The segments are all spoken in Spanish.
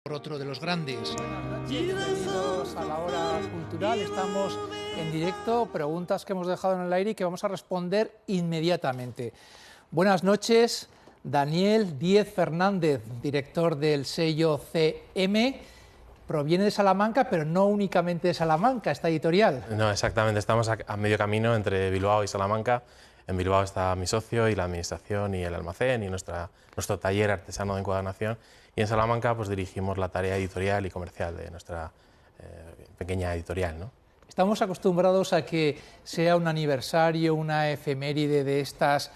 por otro de los grandes. Bienvenidos a la hora cultural. Estamos en directo, preguntas que hemos dejado en el aire y que vamos a responder inmediatamente. Buenas noches, Daniel Díez Fernández, director del sello CM. Proviene de Salamanca, pero no únicamente de Salamanca, esta editorial. No, exactamente, estamos a medio camino entre Bilbao y Salamanca. En Bilbao está mi socio y la administración y el almacén y nuestro taller artesano de encuadernación. Y en Salamanca pues dirigimos la tarea editorial y comercial de nuestra pequeña editorial, ¿no? Estamos acostumbrados a que sea un aniversario, una efeméride de estas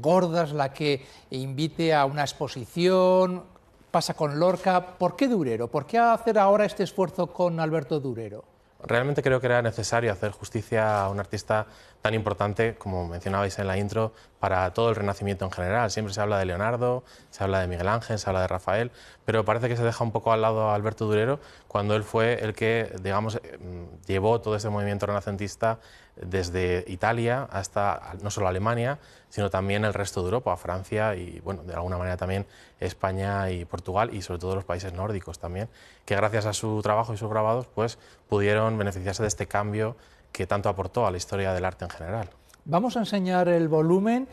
gordas, la que invite a una exposición. Pasa con Lorca. ¿Por qué Durero? ¿Por qué hacer ahora este esfuerzo con Alberto Durero? Realmente creo que era necesario hacer justicia a un artista tan importante, como mencionabais en la intro, para todo el Renacimiento en general. Siempre se habla de Leonardo, se habla de Miguel Ángel, se habla de Rafael, pero parece que se deja un poco al lado a Alberto Durero cuando él fue el que, digamos, llevó todo ese movimiento renacentista desde Italia hasta no solo Alemania, sino también el resto de Europa, Francia y, bueno, de alguna manera también España y Portugal y sobre todo los países nórdicos también, que gracias a su trabajo y sus grabados pues pudieron beneficiarse de este cambio que tanto aportó a la historia del arte en general. Vamos a enseñar el volumen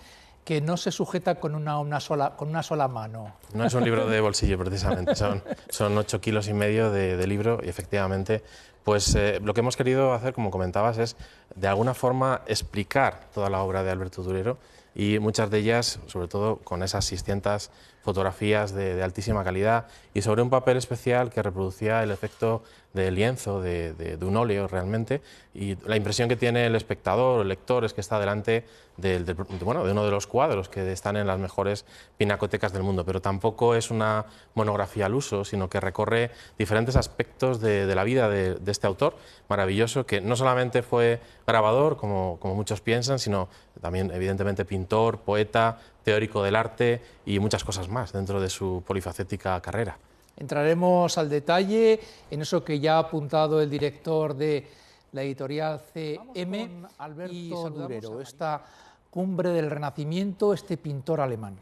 que no se sujeta con una sola mano. No es un libro de bolsillo precisamente, son 8,5 kilos de libro y efectivamente pues lo que hemos querido hacer, como comentabas, es de alguna forma explicar toda la obra de Alberto Durero y muchas de ellas, sobre todo con esas 600 fotografías de altísima calidad y sobre un papel especial que reproducía el efecto del lienzo, de un óleo realmente, y la impresión que tiene el espectador o el lector es que está delante de uno de los cuadros que están en las mejores pinacotecas del mundo, pero tampoco es una monografía al uso, sino que recorre diferentes aspectos de la vida de este autor maravilloso, que no solamente fue grabador, como muchos piensan, sino también evidentemente pintor, poeta, teórico del arte y muchas cosas más dentro de su polifacética carrera. Entraremos al detalle en eso que ya ha apuntado el director de la editorial CM y Durero, esta cumbre del Renacimiento, este pintor alemán.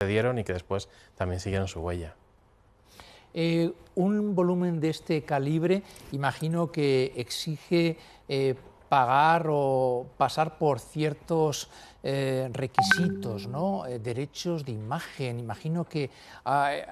Y que después también siguieron su huella. Un volumen de este calibre, imagino que exige pagar o pasar por ciertos requisitos, ¿no? Derechos de imagen. Imagino que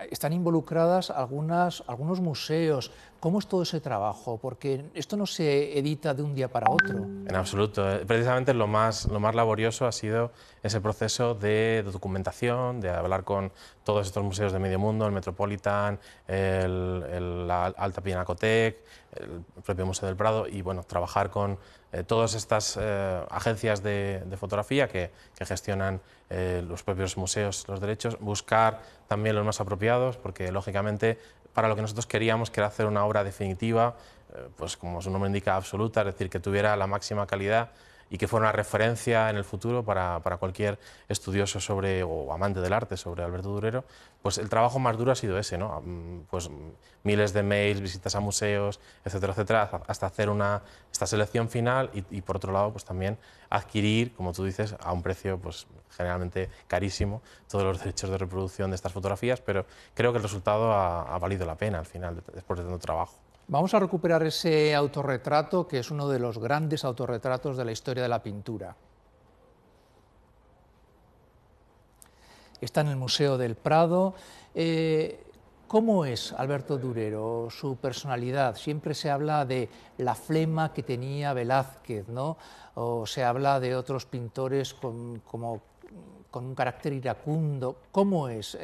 están involucradas algunos museos. ¿Cómo es todo ese trabajo? Porque esto no se edita de un día para otro. En absoluto. Precisamente lo más laborioso ha sido ese proceso de documentación, de hablar con todos estos museos de medio mundo, el Metropolitan, la Alta Pinacoteca, el propio Museo del Prado, y bueno, trabajar con todas estas agencias de fotografía que gestionan los propios museos los derechos, buscar también los más apropiados, porque lógicamente para lo que nosotros queríamos, que era hacer una obra definitiva, pues como su nombre indica, absoluta, es decir, que tuviera la máxima calidad y que fuera una referencia en el futuro para cualquier estudioso o amante del arte sobre Alberto Durero, pues el trabajo más duro ha sido ese, ¿no? Pues miles de mails, visitas a museos, etcétera, etcétera, hasta hacer esta selección final y por otro lado, pues también adquirir, como tú dices, a un precio pues generalmente carísimo, todos los derechos de reproducción de estas fotografías, pero creo que el resultado ha valido la pena al final, después de tanto trabajo. Vamos a recuperar ese autorretrato, que es uno de los grandes autorretratos de la historia de la pintura. Está en el Museo del Prado. ¿Cómo es Alberto Durero, su personalidad? Siempre se habla de la flema que tenía Velázquez, ¿no? O se habla de otros pintores con un carácter iracundo. ¿Cómo es?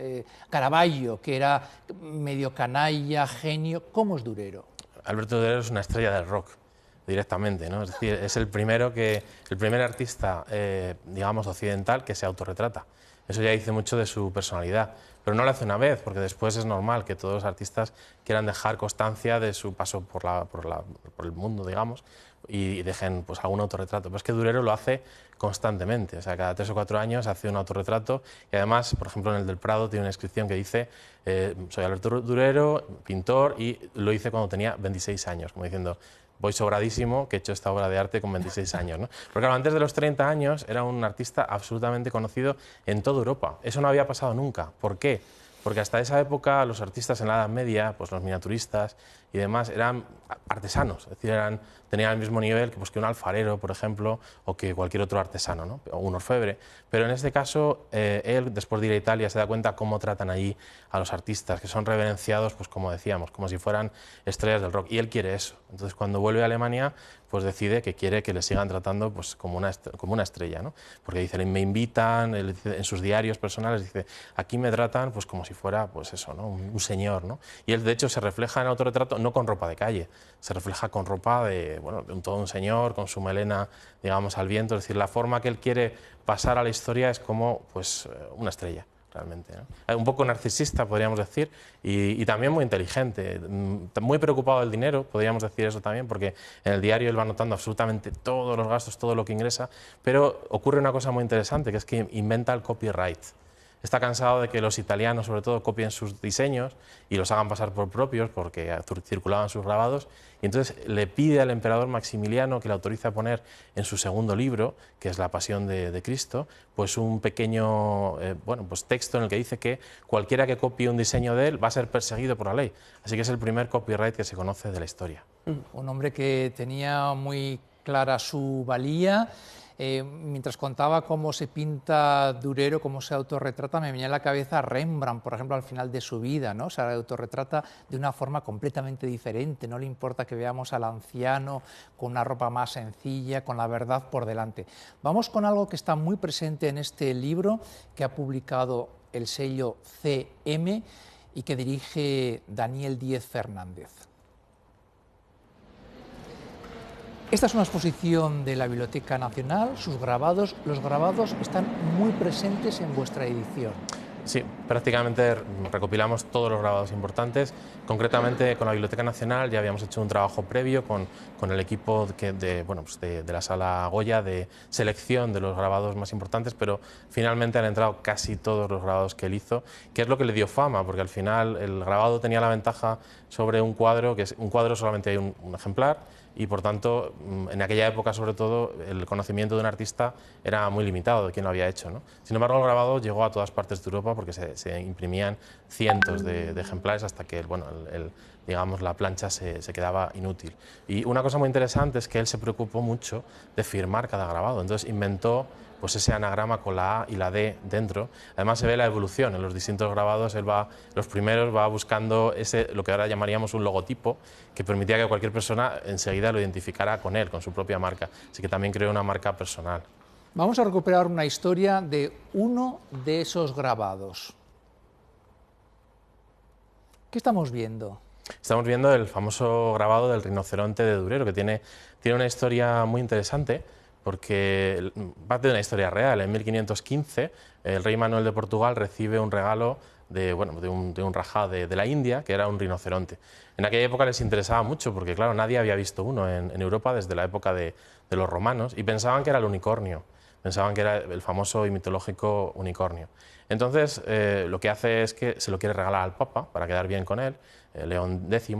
Caravaggio, que era medio canalla, genio. ¿Cómo es Durero? Alberto Durero es una estrella del rock, directamente, ¿no? Es decir, es el primer artista, digamos, occidental que se autorretrata. Eso ya dice mucho de su personalidad, pero no lo hace una vez, porque después es normal que todos los artistas quieran dejar constancia de su paso por el mundo, digamos, y dejen pues algún autorretrato. Pero es que Durero lo hace constantemente, o sea, cada 3 o 4 años hace un autorretrato y además, por ejemplo, en el del Prado tiene una inscripción que dice soy Alberto Durero, pintor, y lo hice cuando tenía 26 años, como diciendo voy sobradísimo que he hecho esta obra de arte con 26 años, ¿no? Porque claro, antes de los 30 años era un artista absolutamente conocido en toda Europa. Eso no había pasado nunca. ¿Por qué? Porque hasta esa época los artistas en la Edad Media, pues los miniaturistas y demás, eran artesanos, es decir, tenían el mismo nivel que un alfarero, por ejemplo, o que cualquier otro artesano, ¿no? O un orfebre. Pero en este caso, él, después de ir a Italia, se da cuenta cómo tratan allí a los artistas, que son reverenciados, pues como decíamos, como si fueran estrellas del rock. Y él quiere eso. Entonces, cuando vuelve a Alemania, pues decide que quiere que le sigan tratando pues, como una estrella, ¿no? Porque dice, me invitan, él dice, en sus diarios personales, dice, aquí me tratan pues, como si fuera pues eso, ¿no? un señor, ¿no? Y él, de hecho, se refleja en el autorretrato no con ropa de calle, se refleja con ropa de todo un señor, con su melena, digamos, al viento. Es decir, la forma que él quiere pasar a la historia es como pues, una estrella. Realmente, ¿no? Un poco narcisista, podríamos decir, y también muy inteligente, muy preocupado del dinero, podríamos decir eso también, porque en el diario él va anotando absolutamente todos los gastos, todo lo que ingresa, pero ocurre una cosa muy interesante, que es que inventa el copyright. Está cansado de que los italianos, sobre todo, copien sus diseños y los hagan pasar por propios, porque circulaban sus grabados, y entonces le pide al emperador Maximiliano que le autorice a poner en su segundo libro, que es La Pasión de Cristo, pues un pequeño texto en el que dice que cualquiera que copie un diseño de él va a ser perseguido por la ley. Así que es el primer copyright que se conoce de la historia. Un hombre que tenía muy clara su valía. Mientras contaba cómo se pinta Durero, cómo se autorretrata, me venía a la cabeza Rembrandt, por ejemplo, al final de su vida, ¿no? Se autorretrata de una forma completamente diferente, no le importa que veamos al anciano con una ropa más sencilla, con la verdad por delante. Vamos con algo que está muy presente en este libro que ha publicado el sello CM y que dirige Daniel Díez Fernández. Esta es una exposición de la Biblioteca Nacional, sus grabados, los grabados están muy presentes en vuestra edición. Sí, prácticamente recopilamos todos los grabados importantes. Concretamente con la Biblioteca Nacional ya habíamos hecho un trabajo previo con el equipo de la Sala Goya de selección de los grabados más importantes, pero finalmente han entrado casi todos los grabados que él hizo, que es lo que le dio fama, porque al final el grabado tenía la ventaja sobre un cuadro, que es un cuadro solamente hay un ejemplar, y por tanto, en aquella época sobre todo, el conocimiento de un artista era muy limitado de quién lo había hecho, ¿no? Sin embargo, el grabado llegó a todas partes de Europa porque se imprimían cientos de ejemplares hasta que digamos, la plancha se quedaba inútil. Y una cosa muy interesante es que él se preocupó mucho de firmar cada grabado, entonces inventó pues ese anagrama con la A y la D dentro. Además se ve la evolución en los distintos grabados. Los primeros va buscando lo que ahora llamaríamos un logotipo, que permitía que cualquier persona enseguida lo identificara con él, con su propia marca. Así que también creó una marca personal. Vamos a recuperar una historia de uno de esos grabados. ¿Qué estamos viendo? Estamos viendo el famoso grabado del rinoceronte de Durero, que tiene una historia muy interesante, porque parte de una historia real. En 1515 el rey Manuel de Portugal recibe un regalo de un rajá de la India, que era un rinoceronte. En aquella época les interesaba mucho, porque claro, nadie había visto uno en Europa desde la época de los romanos, y pensaban que era el unicornio, pensaban que era el famoso y mitológico unicornio. Entonces lo que hace es que se lo quiere regalar al Papa, para quedar bien con él, León X,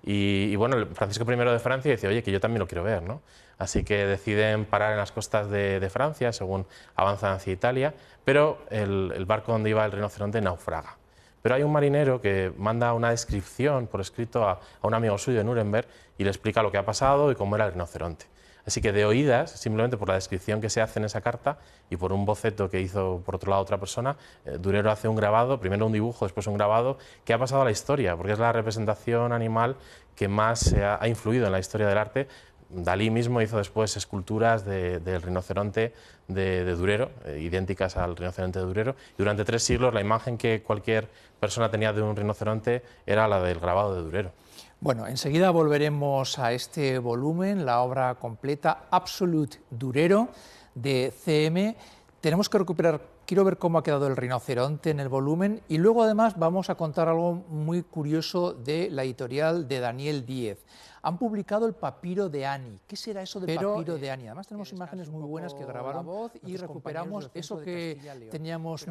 y bueno, Francisco I de Francia dice, oye, que yo también lo quiero ver, ¿no? Así que deciden parar en las costas de Francia, según avanzan hacia Italia, pero el barco donde iba el rinoceronte naufraga. Pero hay un marinero que manda una descripción por escrito a un amigo suyo de Nuremberg y le explica lo que ha pasado y cómo era el rinoceronte. Así que de oídas, simplemente por la descripción que se hace en esa carta y por un boceto que hizo por otro lado otra persona, Durero hace un grabado, primero un dibujo, después un grabado, que ha pasado a la historia, porque es la representación animal que más ha influido en la historia del arte. Dalí mismo hizo después esculturas del rinoceronte de Durero, idénticas al rinoceronte de Durero, y durante 3 siglos la imagen que cualquier persona tenía de un rinoceronte era la del grabado de Durero. Bueno, enseguida volveremos a este volumen, la obra completa Absolute Durero de CM. Tenemos que recuperar, quiero ver cómo ha quedado el rinoceronte en el volumen, y luego además vamos a contar algo muy curioso de la editorial de Daniel Díez. Han publicado el papiro de Ani. ¿Qué será eso del papiro de Ani? Además tenemos imágenes muy buenas que grabaron voz y recuperamos eso que teníamos,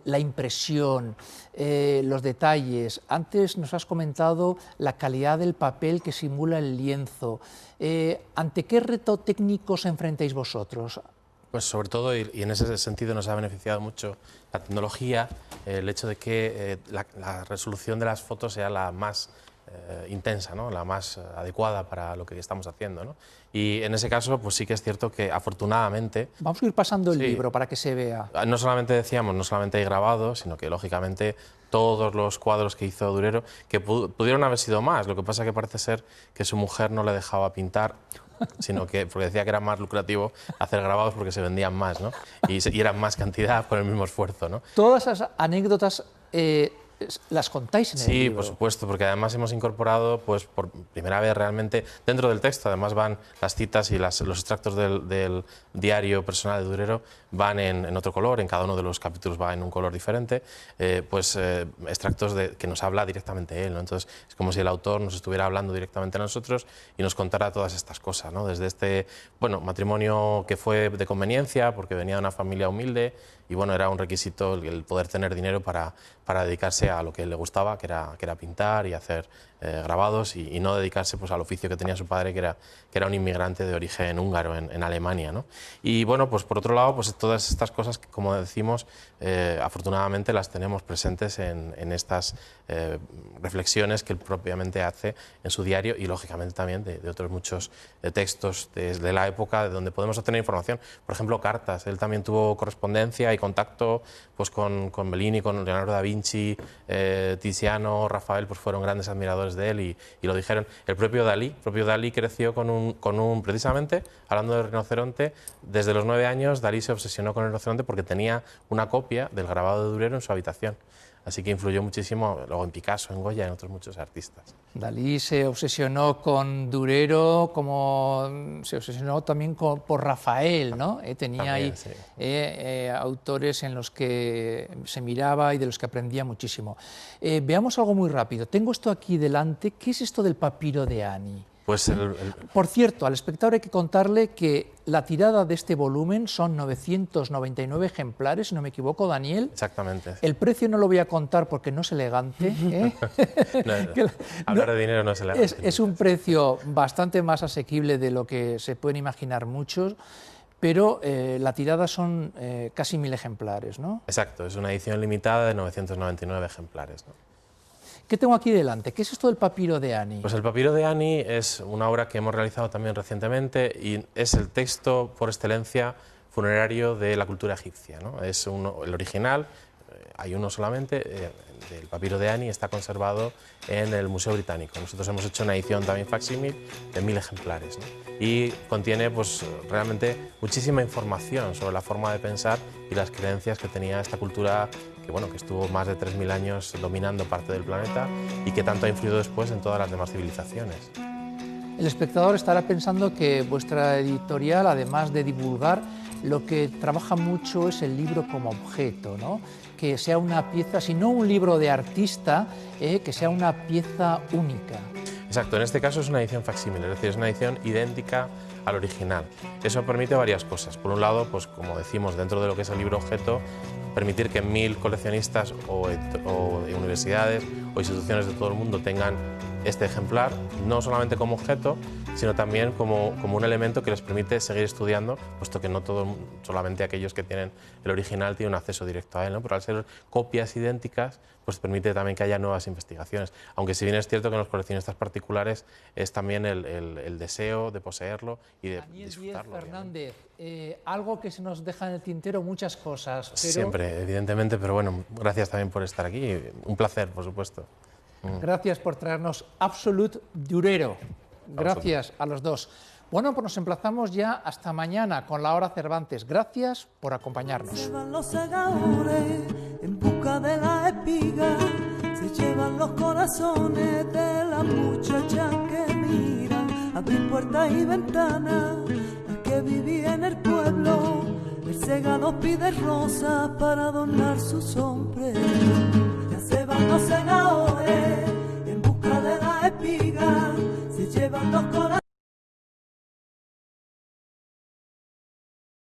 la impresión, los detalles. Antes nos has comentado la calidad del papel que simula el lienzo. ¿Ante qué reto técnico os enfrentáis vosotros? Pues sobre todo, y en ese sentido nos ha beneficiado mucho la tecnología, el hecho de que la resolución de las fotos sea la más intensa, ¿no? La más adecuada para lo que estamos haciendo, ¿no? Y en ese caso, pues sí que es cierto que afortunadamente... Vamos a ir pasando el libro para que se vea. No solamente decíamos, no solamente hay grabados, sino que lógicamente todos los cuadros que hizo Durero, que pudieron haber sido más, lo que pasa que parece ser que su mujer no le dejaba pintar, sino que porque decía que era más lucrativo hacer grabados porque se vendían más, ¿no? Y eran más cantidad por el mismo esfuerzo, ¿no? Todas esas anécdotas las contáis en el libro. Sí, por supuesto, porque además hemos incorporado, pues por primera vez realmente, dentro del texto, además van las citas y los extractos del diario personal de Durero, van en otro color, en cada uno de los capítulos va en un color diferente, extractos que nos habla directamente él, ¿no? Entonces es como si el autor nos estuviera hablando directamente a nosotros y nos contara todas estas cosas, ¿no? Desde este, bueno, matrimonio que fue de conveniencia, porque venía de una familia humilde, y bueno, era un requisito el poder tener dinero para dedicarse a lo que le gustaba, que era pintar y hacer grabados, y no dedicarse pues al oficio que tenía su padre, que era un inmigrante de origen húngaro en Alemania, ¿no? Y bueno, pues por otro lado, pues todas estas cosas que, como decimos, afortunadamente las tenemos presentes en estas reflexiones que él propiamente hace en su diario, y lógicamente también de otros muchos textos de la época de donde podemos obtener información. Por ejemplo, cartas. Él también tuvo correspondencia y contacto pues con Bellini, con Leonardo da Vinci, Tiziano, Rafael, pues fueron grandes admiradores de él, y lo dijeron. El propio Dalí creció precisamente, hablando del rinoceronte, desde los 9 años Dalí se obsesionó con el rinoceronte porque tenía una copia del grabado de Durero en su habitación. Así que influyó muchísimo, luego en Picasso, en Goya, en otros muchos artistas. Dalí se obsesionó con Durero, como se obsesionó también por Rafael, ¿no? Tenía también, ahí autores en los que se miraba y de los que aprendía muchísimo. Veamos algo muy rápido. Tengo esto aquí delante. ¿Qué es esto del papiro de Ani? Pues Por cierto, al espectador hay que contarle que la tirada de este volumen son 999 ejemplares, si no me equivoco, Daniel. Exactamente. El precio no lo voy a contar porque no es elegante. Hablar de dinero no es elegante. Es un precio bastante más asequible de lo que se pueden imaginar muchos, pero la tirada son casi 1000 ejemplares, ¿no? Exacto, es una edición limitada de 999 ejemplares, ¿no? ¿Qué tengo aquí delante? ¿Qué es esto del papiro de Ani? Pues el papiro de Ani es una obra que hemos realizado también recientemente, y es el texto por excelencia funerario de la cultura egipcia, ¿no? Es el original, hay uno solamente, del papiro de Ani, está conservado en el Museo Británico. Nosotros hemos hecho una edición también facsímil de 1000 ejemplares, ¿no? Y contiene pues realmente muchísima información sobre la forma de pensar y las creencias que tenía esta cultura que estuvo más de 3000 años dominando parte del planeta y que tanto ha influido después en todas las demás civilizaciones. El espectador estará pensando que vuestra editorial, además de divulgar, lo que trabaja mucho es el libro como objeto, ¿no? Que sea una pieza, si no un libro de artista, que sea una pieza única. Exacto, en este caso es una edición facsímil, es decir, es una edición idéntica al original. Eso permite varias cosas. Por un lado, pues como decimos, dentro de lo que es el libro objeto, permitir que 1000 coleccionistas o universidades o instituciones de todo el mundo tengan este ejemplar, no solamente como objeto, sino también como un elemento que les permite seguir estudiando, puesto que no solamente aquellos que tienen el original tienen acceso directo a él, ¿no? Pero al ser copias idénticas, pues permite también que haya nuevas investigaciones. Aunque si bien es cierto que en los coleccionistas particulares es también el deseo de poseerlo y de Daniel disfrutarlo. Díez Fernández, algo que se nos deja en el tintero, muchas cosas. Pero... Siempre, evidentemente, pero bueno, gracias también por estar aquí. Un placer, por supuesto. Gracias por traernos Absolut Durero. Gracias a los dos. Bueno, pues nos emplazamos ya hasta mañana con la Hora Cervantes. Gracias por acompañarnos. Se van los segadores en busca de la espiga, se llevan los corazones de las muchachas que miran, abrir puertas y ventanas, las que vivían en el pueblo. El segador pide rosas para adornar su sombrero. Ya se van los segadores en busca de la espiga, se llevan los corazones